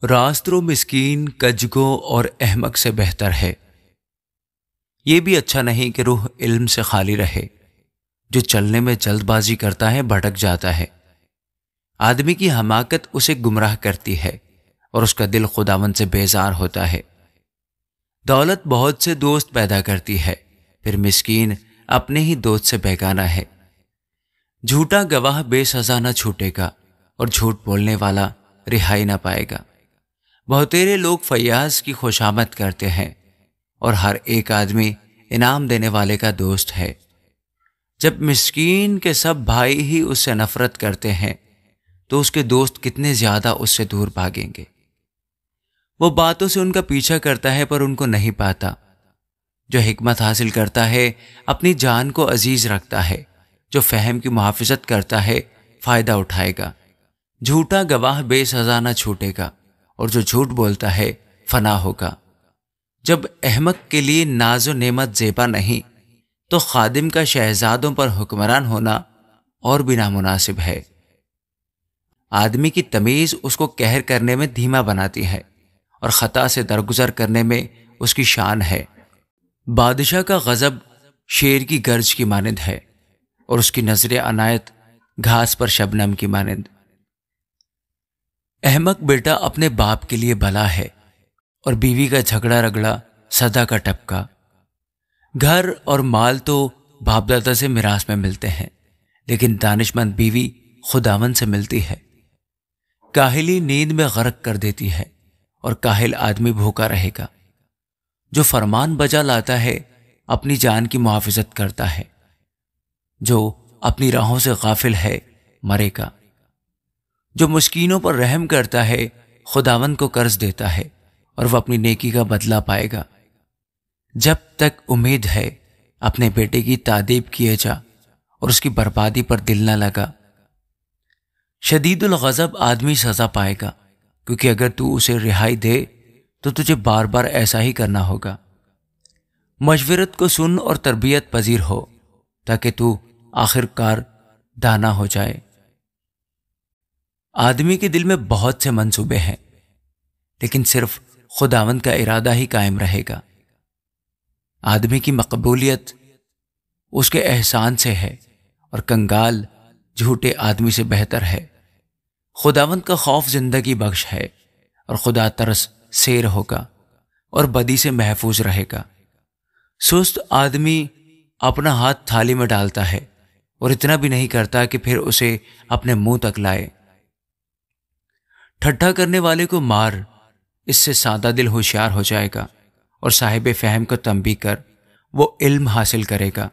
راسترو مسکین کجگو اور احمق سے بہتر ہے۔ یہ بھی اچھا نہیں کہ روح علم سے خالی رہے۔ جو چلنے میں جلد بازی کرتا ہے بھٹک جاتا ہے۔ آدمی کی حماقت اسے گمراہ کرتی ہے اور اس کا دل خداوند سے بیزار ہوتا ہے۔ دولت بہت سے دوست پیدا کرتی ہے، پھر مسکین اپنے ہی دوست سے بیگانہ ہے۔ جھوٹا گواہ بے سزا نہ چھوٹے گا اور جھوٹ بولنے والا رہائی نہ پائے گا۔ بہتیرے لوگ فیاض کی خوشامد کرتے ہیں اور ہر ایک آدمی انعام دینے والے کا دوست ہے۔ جب مسکین کے سب بھائی ہی اس سے نفرت کرتے ہیں تو اس کے دوست کتنے زیادہ اس سے دور بھاگیں گے۔ وہ باتوں سے ان کا پیچھا کرتا ہے پر ان کو نہیں پاتا۔ جو حکمت حاصل کرتا ہے اپنی جان کو عزیز رکھتا ہے۔ جو فہم کی محافظت کرتا ہے فائدہ اٹھائے گا۔ جھوٹا گواہ بے سزا نہ چھوٹے گا اور جو جھوٹ بولتا ہے فنا ہوگا۔ جب احمق کے لیے ناز و نعمت زیبا نہیں تو خادم کا شہزادوں پر حکمران ہونا اور بھی نامناسب ہے۔ آدمی کی تمیز اس کو قہر کرنے میں دھیما بناتی ہے اور خطا سے درگزر کرنے میں اس کی شان ہے۔ بادشاہ کا غضب شیر کی گرج کی مانند ہے اور اس کی نظر عنایت گھاس پر شبنم کی مانند۔ احمق بیٹا اپنے باپ کے لیے بلا ہے اور بیوی کا جھگڑا رگڑا سدا کا ٹپکا۔ گھر اور مال تو باپ دادا سے میراث میں ملتے ہیں، لیکن دانش مند بیوی خداوند سے ملتی ہے۔ کاہلی نیند میں غرق کر دیتی ہے اور کاہل آدمی بھوکا رہے گا۔ جو فرمان بجا لاتا ہے اپنی جان کی محافظت کرتا ہے۔ جو اپنی راہوں سے غافل ہے مرے گا۔ جو مسکینوں پر رحم کرتا ہے خداوند کو قرض دیتا ہے اور وہ اپنی نیکی کا بدلہ پائے گا۔ جب تک امید ہے اپنے بیٹے کی تادیب کیے جا اور اس کی بربادی پر دل نہ لگا۔ شدید الغضب آدمی سزا پائے گا، کیونکہ اگر تو اسے رہائی دے تو تجھے بار بار ایسا ہی کرنا ہوگا۔ مشورت کو سن اور تربیت پذیر ہو تاکہ تو آخر کار دانا ہو جائے۔ آدمی کے دل میں بہت سے منصوبے ہیں، لیکن صرف خداوند کا ارادہ ہی قائم رہے گا۔ آدمی کی مقبولیت اس کے احسان سے ہے اور کنگال جھوٹے آدمی سے بہتر ہے۔ خداوند کا خوف زندگی بخش ہے اور خدا ترس سیر ہوگا اور بدی سے محفوظ رہے گا۔ سست آدمی اپنا ہاتھ تھالی میں ڈالتا ہے اور اتنا بھی نہیں کرتا کہ پھر اسے اپنے منہ تک لائے۔ ٹھٹھا کرنے والے کو مار، اس سے سادہ دل ہوشیار ہو جائے گا اور صاحب فہم کو تنبیہ کر، وہ علم حاصل کرے گا۔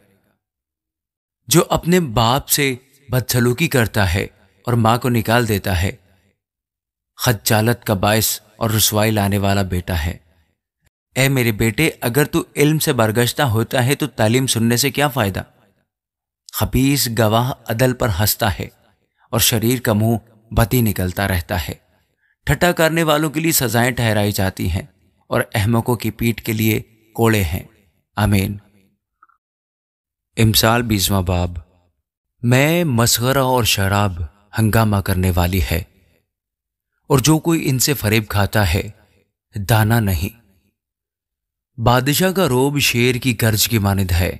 جو اپنے باپ سے بدسلوکی کرتا ہے اور ماں کو نکال دیتا ہے، خجالت کا باعث اور رسوائی لانے والا بیٹا ہے۔ اے میرے بیٹے، اگر تو علم سے برگشتہ ہوتا ہے تو تعلیم سننے سے کیا فائدہ؟ خبیث گواہ عدل پر ہنستا ہے اور شریر کا منہ بدی نکلتا رہتا ہے۔ ٹھٹھا کرنے والوں کے لیے سزائیں ٹھہرائی جاتی ہیں اور احمقوں کی پیٹھ کے لیے کوڑے ہیں۔ آمین۔ امثال 20واں باب۔ میں مسخرہ اور شراب ہنگامہ کرنے والی ہے، اور جو کوئی ان سے فریب کھاتا ہے دانا نہیں۔ بادشاہ کا روب شیر کی گرج کی مانند ہے،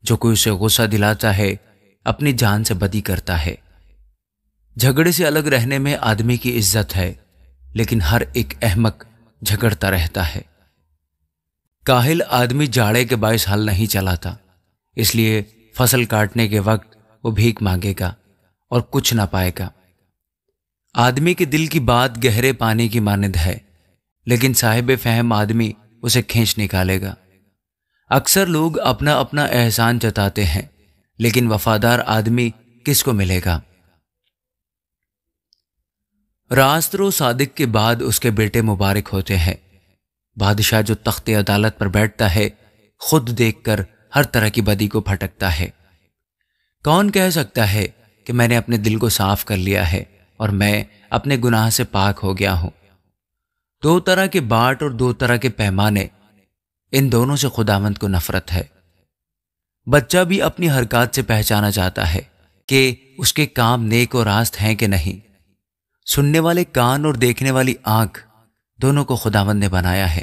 جو کوئی اسے غصہ دلاتا ہے اپنی جان سے بدی کرتا ہے۔ جھگڑے سے الگ رہنے میں آدمی کی عزت ہے، لیکن ہر ایک احمق جھگڑتا رہتا ہے۔ کاہل آدمی جاڑے کے باعث حل نہیں چلاتا، اس لیے فصل کاٹنے کے وقت وہ بھیک مانگے گا اور کچھ نہ پائے گا۔ آدمی کے دل کی بات گہرے پانی کی مانند ہے، لیکن صاحب فہم آدمی اسے کھینچ نکالے گا۔ اکثر لوگ اپنا اپنا احسان جتاتے ہیں، لیکن وفادار آدمی کس کو ملے گا؟ راسترو صادق کے بعد اس کے بیٹے مبارک ہوتے ہیں۔ بادشاہ جو تخت عدالت پر بیٹھتا ہے خود دیکھ کر ہر طرح کی بدی کو پھٹکتا ہے۔ کون کہہ سکتا ہے کہ میں نے اپنے دل کو صاف کر لیا ہے اور میں اپنے گناہ سے پاک ہو گیا ہوں؟ دو طرح کے باٹ اور دو طرح کے پیمانے، ان دونوں سے خداوند کو نفرت ہے۔ بچہ بھی اپنی حرکات سے پہچانا جاتا ہے کہ اس کے کام نیک و راست ہیں کہ نہیں۔ سننے والے کان اور دیکھنے والی آنکھ دونوں کو خداوند نے بنایا ہے۔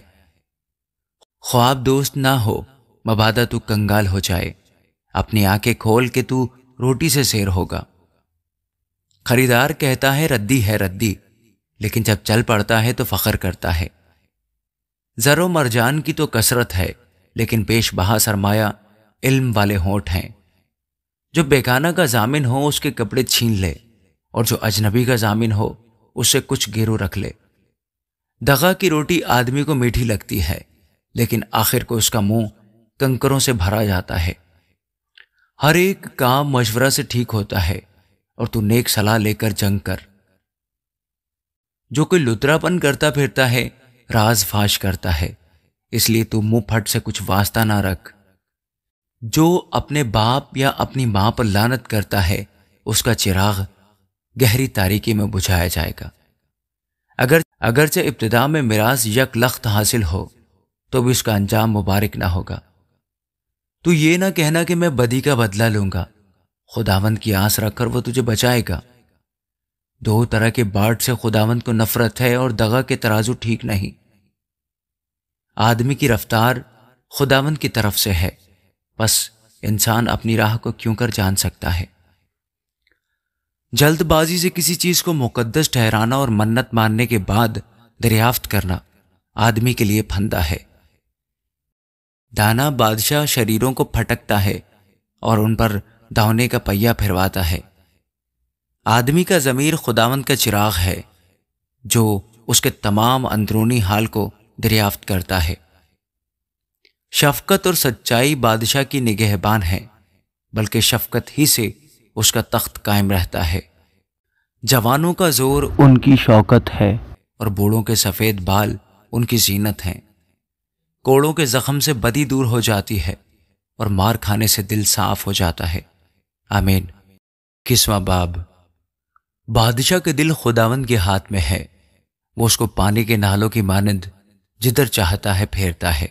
خواب دوست نہ ہو مبادا تو کنگال ہو جائے، اپنی آنکھیں کھول کے تو روٹی سے سیر ہوگا۔ خریدار کہتا ہے ردی، لیکن جب چل پڑتا ہے تو فخر کرتا ہے۔ زر و مرجان کی تو کثرت ہے، لیکن پیش بہا سرمایہ علم والے ہونٹ ہیں۔ جو بیگانہ کا ضامن ہو اس کے کپڑے چھین لے، اور جو اجنبی کا ضامن ہو اس سے کچھ گیرو رکھ لے۔ دغا کی روٹی آدمی کو میٹھی لگتی ہے، لیکن آخر کو اس کا منہ کنکروں سے بھرا جاتا ہے۔ ہر ایک کام مشورہ سے ٹھیک ہوتا ہے، اور تو نیک صلاح لے کر جنگ کر۔ جو کوئی لترا پن کرتا پھرتا ہے راز فاش کرتا ہے، اس لیے تو منہ پھٹ سے کچھ واسطہ نہ رکھ۔ جو اپنے باپ یا اپنی ماں پر لعنت کرتا ہے اس کا چراغ گہری تاریکی میں بجھایا جائے گا۔ اگرچہ ابتدا میں میراث یک لخت حاصل ہو تو بھی اس کا انجام مبارک نہ ہوگا۔ تو یہ نہ کہنا کہ میں بدی کا بدلہ لوں گا، خداوند کی آس رکھ کر وہ تجھے بچائے گا۔ دو طرح کے باٹ سے خداوند کو نفرت ہے، اور دغا کے ترازو ٹھیک نہیں۔ آدمی کی رفتار خداوند کی طرف سے ہے، بس انسان اپنی راہ کو کیوں کر جان سکتا ہے۔ جلد بازی سے کسی چیز کو مقدس ٹھہرانا اور منت ماننے کے بعد دریافت کرنا آدمی کے لیے پھندا ہے۔ دانا بادشاہ شریروں کو پھٹکتا ہے اور ان پر داؤنے کا پہیہ پھرواتا ہے۔ آدمی کا ضمیر خداوند کا چراغ ہے جو اس کے تمام اندرونی حال کو دریافت کرتا ہے۔ شفقت اور سچائی بادشاہ کی نگہبان ہے، بلکہ شفقت ہی سے اس کا تخت قائم رہتا ہے۔ جوانوں کا زور ان کی شوکت ہے، اور بوڑھوں کے سفید بال ان کی زینت ہیں۔ کوڑوں کے زخم سے بدی دور ہو جاتی ہے، اور مار کھانے سے دل صاف ہو جاتا ہے۔ آمین۔ 21واں باب۔ بادشاہ کے دل خداوند کے ہاتھ میں ہے، وہ اس کو پانی کے نالوں کی مانند جدھر چاہتا ہے پھیرتا ہے۔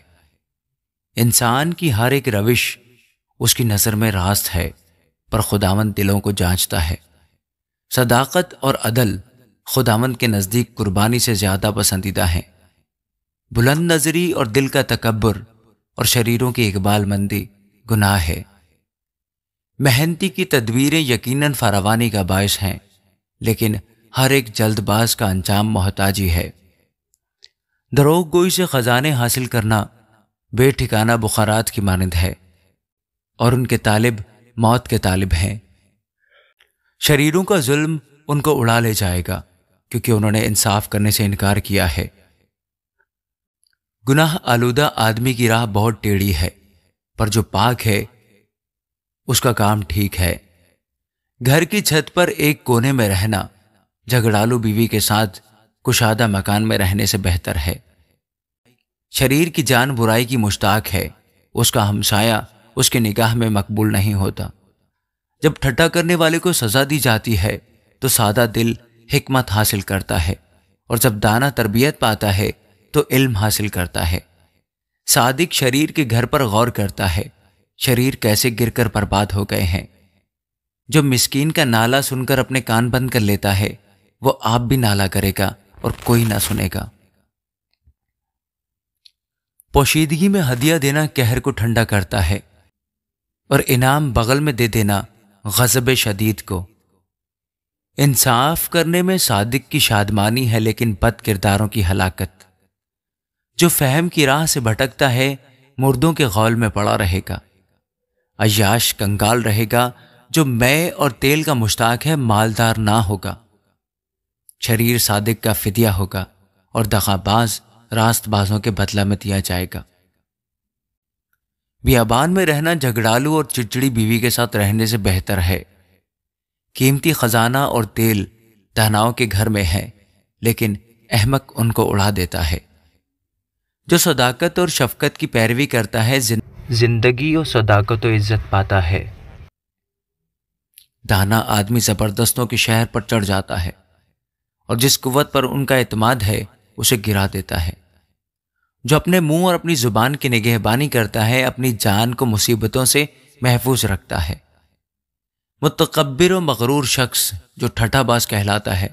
انسان کی ہر ایک روش اس کی نظر میں راست ہے، پر خداوند دلوں کو جانچتا ہے۔ صداقت اور عدل خداوند کے نزدیک قربانی سے زیادہ پسندیدہ ہیں۔ بلند نظری اور دل کا تکبر اور شریروں کی اقبال مندی گناہ ہے۔ محنتی کی تدبیریں یقیناً فراوانی کا باعث ہیں، لیکن ہر ایک جلد باز کا انجام محتاجی ہے۔ دروغ گوئی سے خزانے حاصل کرنا بے ٹھکانہ بخارات کی مانند ہے، اور ان کے طالب موت کے طالب ہیں۔ شریروں کا ظلم ان کو اڑا لے جائے گا، کیونکہ انہوں نے انصاف کرنے سے انکار کیا ہے۔ گناہ آلودہ آدمی کی راہ بہت ٹیڑھی ہے، پر جو پاک ہے اس کا کام ٹھیک ہے۔ گھر کی چھت پر ایک کونے میں رہنا جھگڑالو بیوی کے ساتھ کشادہ مکان میں رہنے سے بہتر ہے۔ شریر کی جان برائی کی مشتاق ہے، اس کا ہمسایہ اس کے نگاہ میں مقبول نہیں ہوتا۔ جب ٹھٹا کرنے والے کو سزا دی جاتی ہے تو سادہ دل حکمت حاصل کرتا ہے، اور جب دانا تربیت پاتا ہے تو علم حاصل کرتا ہے۔ صادق شریر کے گھر پر غور کرتا ہے، شریر کیسے گر کر برباد ہو گئے ہیں۔ جو مسکین کا نالا سن کر اپنے کان بند کر لیتا ہے، وہ آپ بھی نالا کرے گا اور کوئی نہ سنے گا۔ پوشیدگی میں ہدیہ دینا قہر کو ٹھنڈا کرتا ہے، اور انعام بغل میں دے دینا غضب شدید کو۔ انصاف کرنے میں صادق کی شادمانی ہے، لیکن بد کرداروں کی ہلاکت۔ جو فہم کی راہ سے بھٹکتا ہے مردوں کے غول میں پڑا رہے گا۔ عیاش کنگال رہے گا، جو مے اور تیل کا مشتاق ہے مالدار نہ ہوگا۔ شریر صادق کا فدیہ ہوگا، اور دغاباز راست بازوں کے بدلہ میں دیا جائے گا۔ بیابان میں رہنا جھگڑالو اور چڑچڑی بیوی کے ساتھ رہنے سے بہتر ہے۔ قیمتی خزانہ اور تیل داناؤں کے گھر میں ہے، لیکن احمق ان کو اڑا دیتا ہے۔ جو صداقت اور شفقت کی پیروی کرتا ہے زندگی اور صداقت و عزت پاتا ہے۔ دانا آدمی زبردستوں کے شہر پر چڑھ جاتا ہے، اور جس قوت پر ان کا اعتماد ہے اسے گرا دیتا ہے۔ جو اپنے منہ اور اپنی زبان کی نگہبانی کرتا ہے اپنی جان کو مصیبتوں سے محفوظ رکھتا ہے۔ متکبر و مغرور شخص جو ٹھٹا باز کہلاتا ہے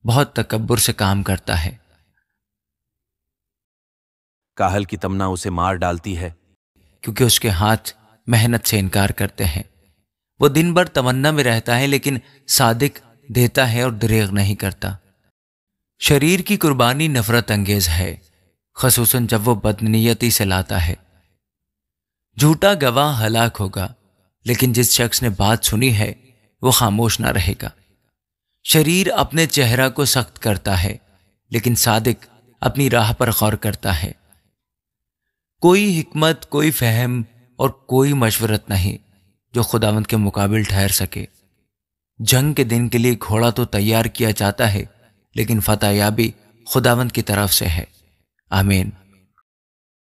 بہت تکبر سے کام کرتا ہے۔ کاہل کی تمنا اسے مار ڈالتی ہے، کیونکہ اس کے ہاتھ محنت سے انکار کرتے ہیں۔ وہ دن بھر تمنا میں رہتا ہے لیکن صادق دیتا ہے اور دریغ نہیں کرتا۔ شریر کی قربانی نفرت انگیز ہے، خصوصاً جب وہ بدنیتی سے لاتا ہے۔ جھوٹا گواہ ہلاک ہوگا، لیکن جس شخص نے بات سنی ہے وہ خاموش نہ رہے گا۔ شریر اپنے چہرہ کو سخت کرتا ہے، لیکن صادق اپنی راہ پر غور کرتا ہے۔ کوئی حکمت، کوئی فہم اور کوئی مشورت نہیں جو خداوند کے مقابل ٹھہر سکے۔ جنگ کے دن کے لیے گھوڑا تو تیار کیا جاتا ہے، لیکن فتح یابی خداوند کی طرف سے ہے۔ آمین۔